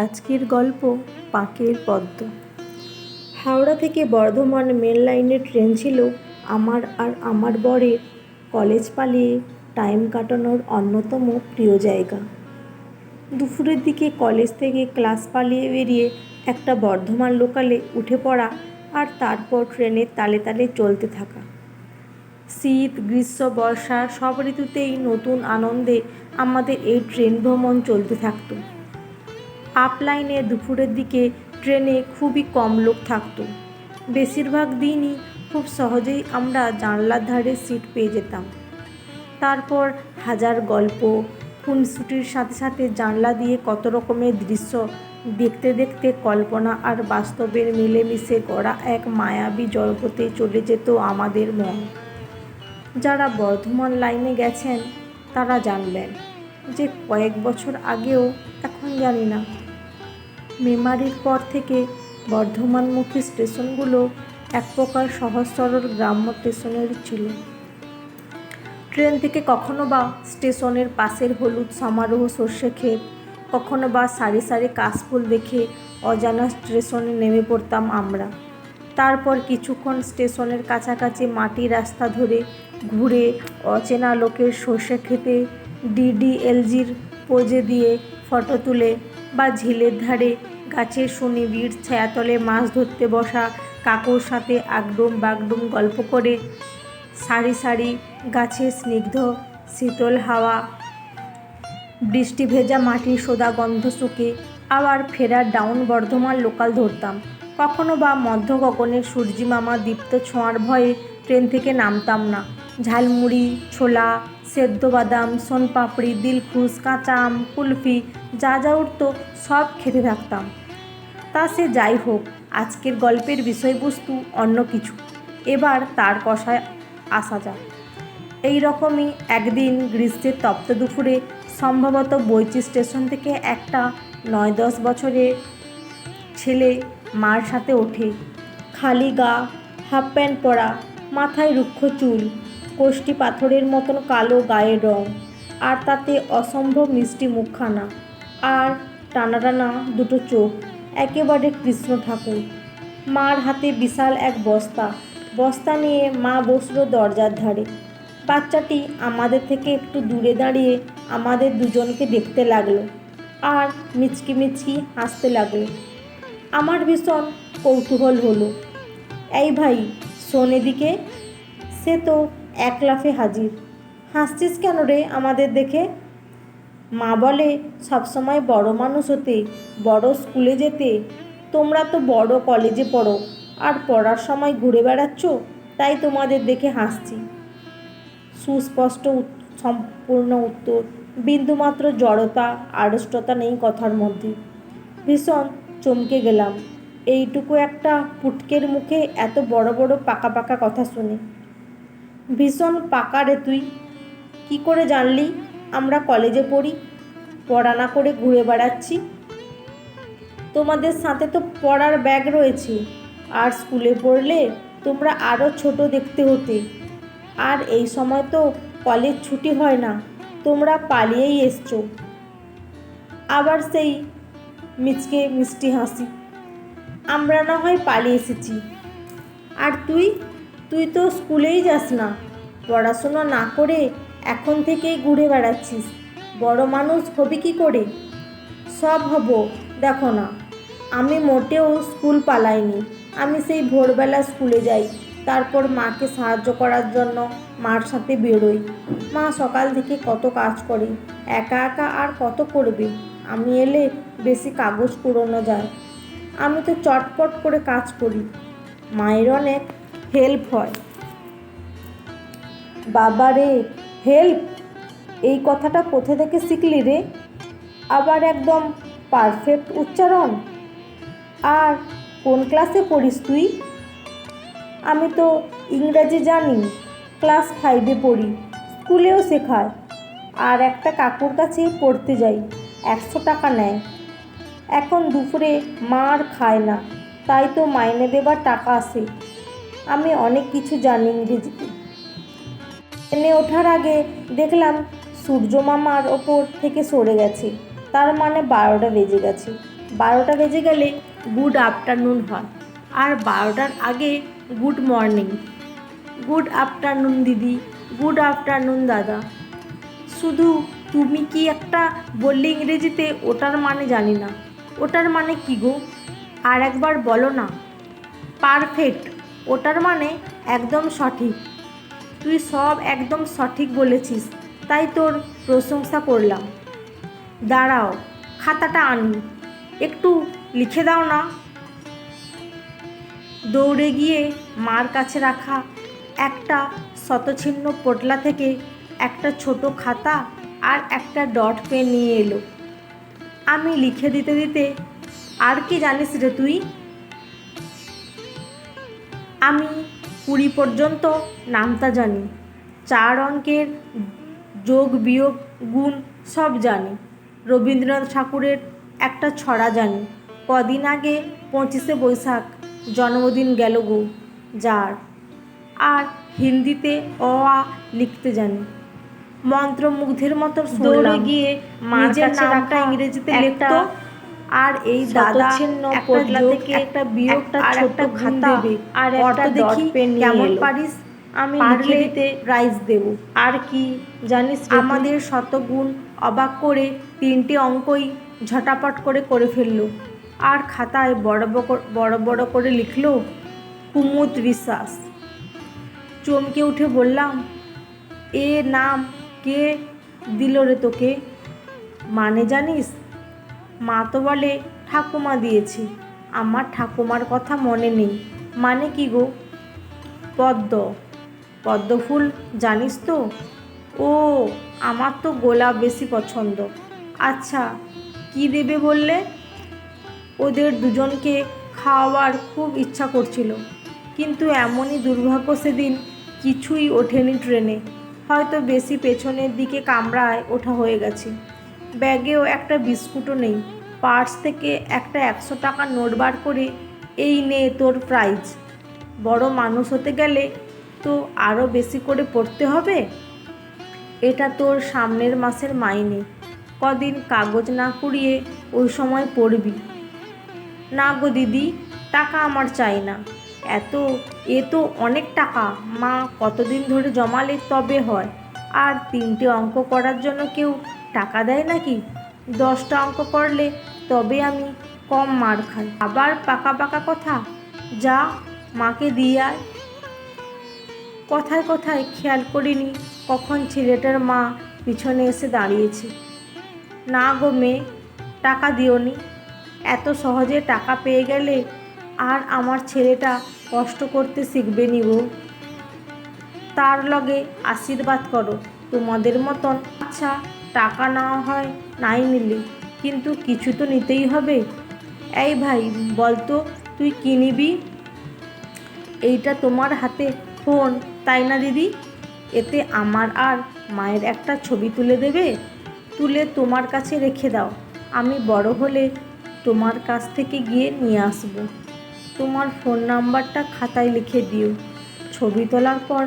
আজকের গল্প পাঁকের পদ্ম। হাওড়া থেকে বর্ধমান মেন লাইনের ট্রেন ছিল আমার আর আমার বরের কলেজ পালিয়ে টাইম কাটানোর অন্যতম প্রিয় জায়গা। দুপুরের দিকে কলেজ থেকে ক্লাস পালিয়ে বেরিয়ে একটা বর্ধমান লোকালে উঠে পড়া আর তারপর ট্রেনের তালে তালে চলতে থাকা। শীত, গ্রীষ্ম, বর্ষা সব ঋতুতেই নতুন আনন্দে আমাদের এই ট্রেন ভ্রমণ চলতে থাকতো। আপ লাইনে দুপুরের দিকে ট্রেনে খুবই কম লোক থাকতো। বেশিরভাগ দিনই খুব সহজেই আমরা জানলার ধারে সিট পেয়ে যেতাম। তারপর হাজার গল্প, খুনসুটির সাথে সাথে জানলা দিয়ে কত রকমের দৃশ্য দেখতে দেখতে কল্পনা আর বাস্তবের মিলেমিশে গড়া এক মায়াবী জগতে চলে যেত আমাদের মন। যারা বর্ধমান লাইনে গেছেন তারা জানবেন যে কয়েক বছর আগেও, এখন জানি না, মেমারির পর থেকে বর্ধমানমুখী স্টেশনগুলো এক প্রকার সহজ সরল গ্রাম্য স্টেশনের ছিল। ট্রেন থেকে কখনো বা স্টেশনের পাশের হলুদ সমারোহ সর্ষে ক্ষেত, কখনো বা সারি সারি কাশফুল দেখে অজানা স্টেশনে নেমে পড়তাম আমরা। তারপর কিছুক্ষণ স্টেশনের কাছাকাছি মাটির রাস্তা ধরে ঘুরে অচেনা লোকের সর্ষে ক্ষেতে ডিডিএলজির পোজে দিয়ে ফটো তুলে, বা ঝিলের ধারে গাছের সুনিবিড় ছায়াতলে মাছ ধরতে বসা কাকুর সাথে আগডুম বাগডুম গল্প করে, সারি সারি গাছের স্নিগ্ধ শীতল হাওয়া, বৃষ্টি ভেজা মাটির সোদা গন্ধ শুকে আবার ফেরার ডাউন বর্ধমান লোকাল ধরতাম। কখনো বা মধ্য গগনের সূর্যিমামা দীপ্ত ছোঁয়ার ভয়ে ট্রেন থেকে নামতাম না। ঝালমুড়ি, ছোলা, সেদ্ধ বাদাম, সোনপাপড়ি, দিলখুশ, কাঁচা আম, কুলফি, যা যা উঠত সব খেতে থাকতাম। তা সে যাই হোক, আজকের গল্পের বিষয়বস্তু অন্য কিছু। এবার তার কষায় আসা যাক। এই রকমই একদিন গ্রীষ্মের তপ্ত দুপুরে সম্ভবত বইচি স্টেশন থেকে একটা 9-10 বছরের ছেলে মার সাথে ওঠে। খালি গা, হাফ প্যান্ট পরা, মাথায় রুক্ষ চুল, কোষ্ঠী পাথরের মতন কালো গায়ের রং, আর তাতে অসম্ভব মিষ্টি মুখখানা, আর টানা টানা দুটো চোখ, একেবারে কৃষ্ণ ঠাকুর। মার হাতে বিশাল এক বস্তা নিয়ে মা বসলো দরজার ধারে। বাচ্চাটি আমাদের থেকে একটু দূরে দাঁড়িয়ে আমাদের দুজনকে দেখতে লাগলো আর মিচকি মিচকি হাসতে লাগলো। আমার ভীষণ কৌতূহল হলো। এই ভাই, শোন এদিকে। সে তো এক লাফে হাজির। হাসছিস কেন রে আমাদের দেখে? মা বলে, সবসময় বড় মানুষ হতে, বড় স্কুলে যেতে। তোমরা তো বড় কলেজে পড়ো আর পড়ার সময় ঘুরে বেড়াচ্ছ, তাই তোমাদের দেখে হাসছি। সুস্পষ্ট সম্পূর্ণ উত্তর, বিন্দুমাত্র জড়তা আড়ষ্টতা নেই কথার মধ্যে। ভীষণ চমকে গেলাম এইটুকু একটা পুটকের মুখে এত বড় বড় পাকা পাকা কথা শুনে। ভীষণ পাকা রে তুই। কি করে জানলি আমরা কলেজে পড়ি, পড়া না করে ঘুরে বেড়াচ্ছি? তোমাদের সাথে তো পড়ার ব্যাগ রয়েছে, আর স্কুলে পড়লে তোমরা আরও ছোট দেখতে হতে। আর এই সময় তো কলেজ ছুটি হয় না, তোমরা পালিয়েই এসছো। আবার সেই মিচকে মিষ্টি হাসি। আমরা না হয় পালিয়ে এসেছি, আর তুই তো স্কুলেই যাস না, পড়াশোনা না করে এখন থেকেই ঘুরে বেড়াচ্ছিস। বড় মানুষ হবি কি করে? সব হব, দেখো না। আমি মোটেও স্কুল পালাইনি। আমি সেই ভোরবেলা স্কুলে যাই, তারপর মাকে সাহায্য করার জন্য মার সাথে বেরোই। মা সকাল থেকে কত কাজ করে, একা একা আর কত করবে। আমি এলে বেশি কাগজ কুড়োনো যায়। আমি তো চটপট করে কাজ করি, মায়ের অনেক হেল্প হয়। বাবা রে, হেল্প! এই কথাটা কোথা থেকে শিখলি রে? আবার একদম পারফেক্ট উচ্চারণ। আর কোন ক্লাসে পড়িস তুই? আমি তো ইংরাজি জানি, ক্লাস 5-এ পড়ি, স্কুলেও শেখায়। আর একটা কাকুর কাছে পড়তে যাই, 100 টাকা নেয়। এখন দুপুরে মা আর খায় না, তাই তো মাইনে দেবার টাকা আসে। আমি অনেক কিছু জানি ইংরেজিতে। ট্রেনে ওঠার আগে দেখলাম সূর্য মামার ওপর থেকে সরে গেছে, তার মানে 12টা বেজে গেছে। 12টা বেজে গেলে গুড আফটারনুন হয়, আর 12টার আগে গুড মর্নিং। গুড আফটারনুন দিদি, গুড আফটারনুন দাদা। শুধু তুমি কি একটা বললে ইংরেজিতে, ওটার মানে জানি না। ওটার মানে কি গো? আর একবার বলো না। পারফেক্ট, ওটার মানে একদম সঠিক। তুই সব একদম সঠিক বলেছিস, তাই তোর প্রশংসা করলাম। দাঁড়াও, খাতাটা আনি, একটু লিখে দাও না। দৌড়ে গিয়ে মার কাছে রাখা একটা শতছিন্ন পোটলা থেকে একটা ছোট খাতা আর একটা ডট পেন নিয়ে এলো। আমি লিখে দিতে দিতে, আর কি জানিস রে তুই? আমি 20 পর্যন্ত নামতা জানি, 4 অঙ্কের যোগ বিয়োগ গুণ সব জানি। রবীন্দ্রনাথ ঠাকুরের একটা ছড়া জানি। কদিন আগে 25শে বৈশাখ জন্মদিন গেল গো যার। আর হিন্দিতে অ আ লিখতে জানি। মন্ত্রমুগ্ধের মতো দৌড়ে গিয়ে নিজের নামটা ইংরেজিতে লিখতো, আর এই দাদা পোটলা থেকে একটা বিয়োগটা ছোট খাতা আর একটা ডট পেন কেমন পারিস? আমি লিখে দিতে প্রাইজ দেব। আর কি জানিস, আমাদের শতগুণ অবাক করে 3টে অঙ্কই ঝটাপট করে ফেললো। আর খাতায় বড় বড় করে লিখলো কুমুদ বিশ্বাস। চমকে উঠে বললাম, এ নাম কে দিল রে তোকে? মানে জানিস? মা তো বলে ঠাকুমা দিয়েছে। আমার ঠাকুমার কথা মনে নেই। মানে কি গো? পদ্ম, পদ্ম ফুল জানিস তো? ও, আমার তো গোলাপ বেশি পছন্দ। আচ্ছা, কি দেবে বললে? ওদের দুজনকে খাওয়াবার খুব ইচ্ছা করছিল, কিন্তু এমনই দুর্ভাগ্য সেদিন কিছুই ওঠেনি ট্রেনে। হয়তো বেশি পেছনের দিকে কামরায় ওঠা হয়ে গেছে। ব্যাগেও একটা বিস্কুটও নেই। পার্স থেকে একটা 100 টাকার নোট বার করে, এই নে তোর প্রাইজ। বড় মানুষ হতে গেলে তো আরও বেশি করে পড়তে হবে। এটা তোর সামনের মাসের মাইনে। কদিন কাগজ না কুড়িয়ে ওই সময় পড়বি। না গো দিদি, টাকা আমার চাই না। এ তো অনেক টাকা। মা কতদিন ধরে জমালে তবে হয়। আর 3টে অঙ্ক করার জন্য কেউ টাকা দেয় নাকি? 10টা অঙ্ক করলে তবে আমি কম মার খাই। আবার পাকা পাকা কথা। যা, মাকে দিয়ে আয়। কথায় কথায় খেয়াল করিনি কখন ছেলেটার মা পিছনে এসে দাঁড়িয়েছে। না গো মেয়ে, টাকা দিওনি। এত সহজে টাকা পেয়ে গেলে আর আমার ছেলেটা কষ্ট করতে শিখবে নি গো। তার লগে আশীর্বাদ করো তোমাদের মতন। আচ্ছা, টাকা নেওয়া হয় নাই নিলে, কিন্তু কিছু তো নিতেই হবে। এই ভাই, বলতো তুই কী নিবি? এইটা তোমার হাতে ফোন, তাই না দিদি? এতে আমার আর মায়ের একটা ছবি তুলে দেবে। তুলে তোমার কাছে রেখে দাও। আমি বড় হলে তোমার কাছ থেকে গিয়ে নিয়ে আসব। তোমার ফোন নাম্বারটা খাতায় লিখে দিও। ছবি তোলার পর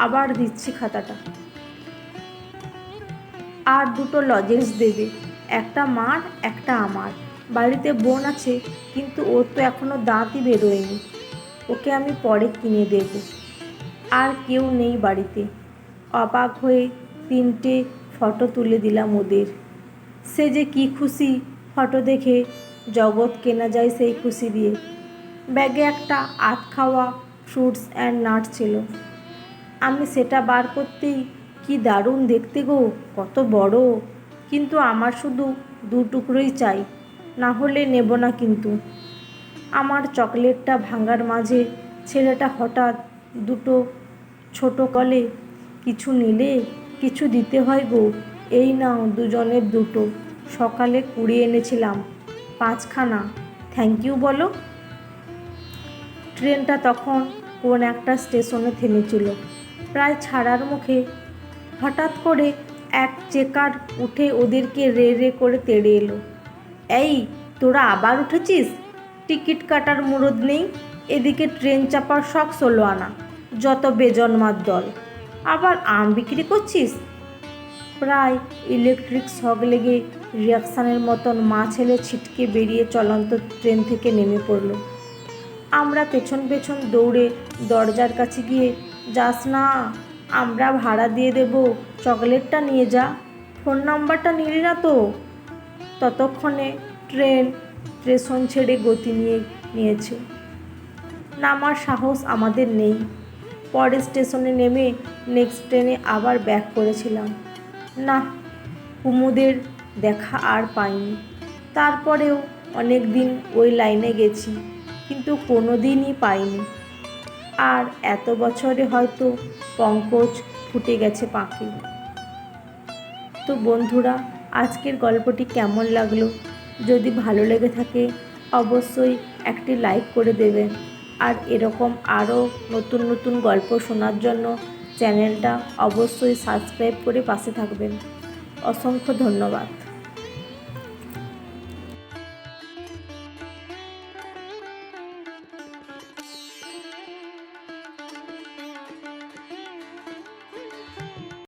আবার দিচ্ছি খাতাটা। আর 2টো লজেন্স দেবে, একটা মার একটা আমার। বাড়িতে বোন আছে, কিন্তু ওর তো এখনও দাঁতই বেরোয়নি। ওকে আমি পরে কিনে দেব। আর কেউ নেই বাড়িতে। অবাক হয়ে 3টে ফটো তুলে দিলাম ওদের। সে যে কি খুশি ফটো দেখে, জগৎ কেনা যায় সেই খুশি দিয়ে। ব্যাগে একটা আধ খাওয়া ফ্রুটস অ্যান্ড নাটস ছিল। আমি সেটা বার করতেই, কি দারুণ দেখতে গো, কত বড়। কিন্তু আমার শুধু 2 টুকরোই চাই, না হলে নেব না কিন্তু। আমার চকলেটটা ভাঙার মাঝে ছেলেটা হঠাৎ 2টো ছোট কলে, কিছু নিলে কিছু দিতে হয় গো। এই নাও দুজনের 2টো। সকালে কুড়িয়ে এনেছিলাম 5খানা। থ্যাংক ইউ বলো। ট্রেনটা তখন কোন একটা স্টেশনে থেমেছিল, প্রায় ছাড়ার মুখে। হঠাৎ করে এক চেকার উঠে ওদেরকে রে রে করে তেড়ে এলো। এই, তোরা আবার উঠেছিস? টিকিট কাটার মুরদ নেই, এদিকে ট্রেন চাপার শখ 16 আনা। যত বেজন্মার দল, আবার আম বিক্রি করছিস। প্রায় ইলেকট্রিক শক লেগে রিয়াকশানের মতন মা ছেলে ছিটকে বেরিয়ে চলন্ত ট্রেন থেকে নেমে পড়ল। আমরা পেছন পেছন দৌড়ে দরজার কাছে গিয়ে, যাস না, আমরা ভাড়া দিয়ে দেব, চকলেটটা নিয়ে যা, ফোন নাম্বারটা নিলি না তো? ততক্ষণে ট্রেন স্টেশন ছেড়ে গতি নিয়েছে। নামার সাহস আমাদের নেই। পরের স্টেশনে নেমে নেক্সট ট্রেনে আবার ব্যাক করেছিলাম। না, কুমুদের দেখা আর পাইনি। তারপরেও অনেক দিন ওই লাইনে গেছি, কিন্তু কোনো দিনই পাইনি। আর এত বছরে হয়তো পঙ্কজ ফুটে গেছে পাখি। তো বন্ধুরা, আজকের গল্পটি কেমন লাগলো? যদি ভালো লেগে থাকে অবশ্যই একটি লাইক করে দেবেন। আর এরকম আরও নতুন নতুন গল্প শোনার জন্য চ্যানেলটা অবশ্যই সাবস্ক্রাইব করে পাশে থাকবেন। অসংখ্য ধন্যবাদ।